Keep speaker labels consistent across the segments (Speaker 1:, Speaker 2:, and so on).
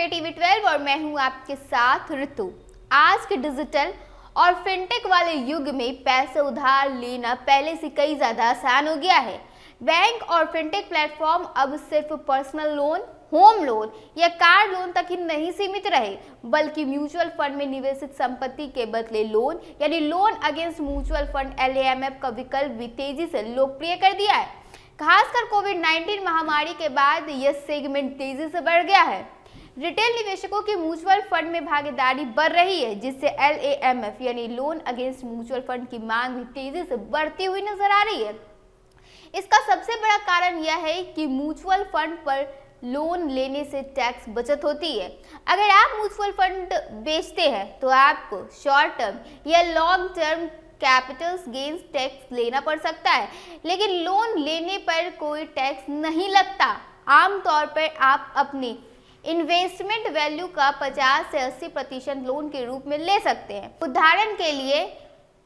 Speaker 1: है टीवी 12 और मैं हूं आपके साथ ऋतु। आज के डिजिटल और फिनटेक वाले युग में पैसे उधार लेना पहले से कई ज्यादा आसान हो गया है। बैंक और फिनटेक प्लेटफॉर्म अब सिर्फ पर्सनल लोन, होम लोन या कार लोन तक ही नहीं सीमित रहे, बल्कि म्यूचुअल फंड में निवेशित संपत्ति के बदले लोन यानी loan against mutual fund LAMF का विकल्प भी तेजी से लोकप्रिय कर दिया है। खासकर कोविड-19 महामारी के बाद यह सेगमेंट तेजी से बढ़ गया है। रिटेल निवेशकों की म्यूचुअल फंड में भागीदारी बढ़ रही है, जिससे LAMF यानी लोन अगेंस्ट म्यूचुअल फंड की मांग भी तेजी से बढ़ती हुई नजर आ रही है। इसका सबसे बड़ा कारण यह है कि म्यूचुअल फंड पर लोन लेने से टैक्स बचत होती है। अगर आप म्यूचुअल फंड बेचते हैं तो आपको शॉर्ट टर्म या long term capital gains tax लेना पड़ सकता है, लेकिन लोन लेने पर कोई टैक्स नहीं लगता। आमतौर पर आप अपनी इन्वेस्टमेंट वैल्यू का 50 से 80% लोन के रूप में ले सकते हैं। उदाहरण के लिए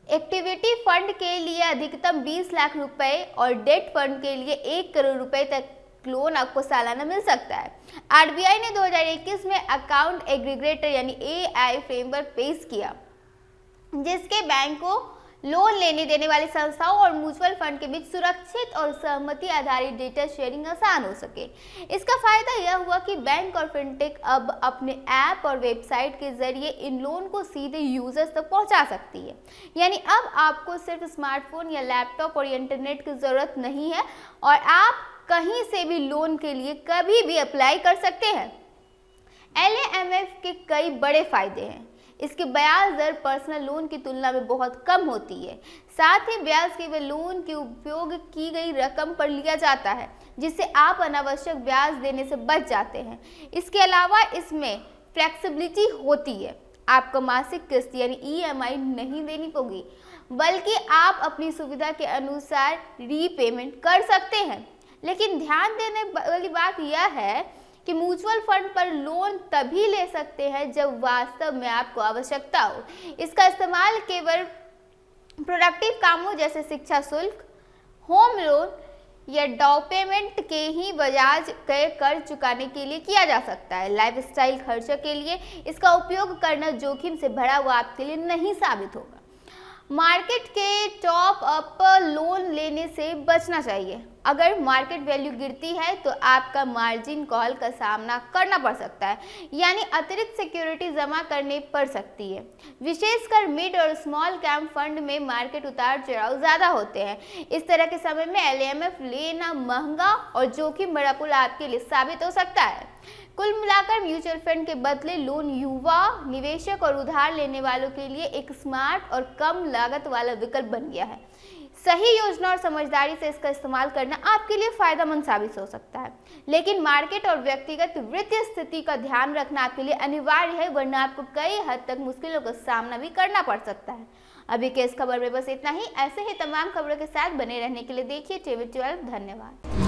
Speaker 1: इक्विटी फंड के लिए अधिकतम 20 लाख रुपए और डेट फंड के लिए 1 करोड़ रुपए तक लोन आपको सालाना मिल सकता है। RBI ने 2021 में अकाउंट एग्रीगेटर यानी AI फ्रेमवर्क पेश किया, जिसके बैंक को लोन लेने देने वाली संस्थाओं और म्यूचुअल फंड के बीच सुरक्षित और सहमति आधारित डेटा शेयरिंग आसान हो सके। इसका फायदा यह हुआ कि बैंक और फिनटेक अब अपने ऐप और वेबसाइट के जरिए इन लोन को सीधे यूजर्स तक पहुंचा सकती है। यानी अब आपको सिर्फ स्मार्टफोन या लैपटॉप और इंटरनेट की जरूरत नहीं है और आप कहीं से भी लोन के लिए कभी भी अप्लाई कर सकते हैं। LAMF के कई बड़े फायदे हैं। इसकी ब्याज दर पर्सनल लोन की तुलना में बहुत कम होती है। साथ ही ब्याज केवल लोन के उपयोग की गई रकम पर लिया जाता है, जिससे आप अनावश्यक ब्याज देने से बच जाते हैं। इसके अलावा इसमें फ्लेक्सिबिलिटी होती है। आपको मासिक किस्त यानी EMI नहीं देनी होगी, बल्कि आप अपनी सुविधा के अनुसार रीपेमेंट कर सकते हैं। लेकिन ध्यान देने वाली बात यह है कि म्यूचुअल फंड पर लोन तभी ले सकते हैं जब वास्तव में आपको आवश्यकता हो। इसका इस्तेमाल केवल प्रोडक्टिव कामों जैसे शिक्षा शुल्क, होम लोन या डाउन पेमेंट के ही ब्याज के कर्ज चुकाने के लिए किया जा सकता है। लाइफस्टाइल खर्चों के लिए इसका उपयोग करना जोखिम से भरा हुआ आपके लिए नहीं साबित होगा। मार्केट के टॉप अप लोन लेने से बचना चाहिए। अगर मार्केट वैल्यू गिरती है तो आपका मार्जिन कॉल का सामना करना पड़ सकता है, यानी अतिरिक्त सिक्योरिटी जमा करनी पड़ सकती है। विशेषकर मिड और स्मॉल कैप फंड में मार्केट उतार चढ़ाव ज्यादा होते हैं। इस तरह के समय में LAMF लेना महंगा और जोखिम भरा पुल आपके लिए साबित हो सकता है। कुल मिलाकर म्यूचुअल फंड के बदले लोन युवा निवेशक और उधार लेने वालों के लिए एक स्मार्ट और कम लागत वाला विकल्प बन गया है। सही योजना और समझदारी से इसका इस्तेमाल करना आपके लिए फायदेमंद साबित हो सकता है, लेकिन मार्केट और व्यक्तिगत वित्तीय स्थिति का ध्यान रखना आपके लिए अनिवार्य है, वरना आपको कई हद तक मुश्किलों का सामना भी करना पड़ सकता है। अभी के इस खबर में बस इतना ही। ऐसे ही तमाम खबरों के साथ बने रहने के लिए देखिए टीवी 12। धन्यवाद।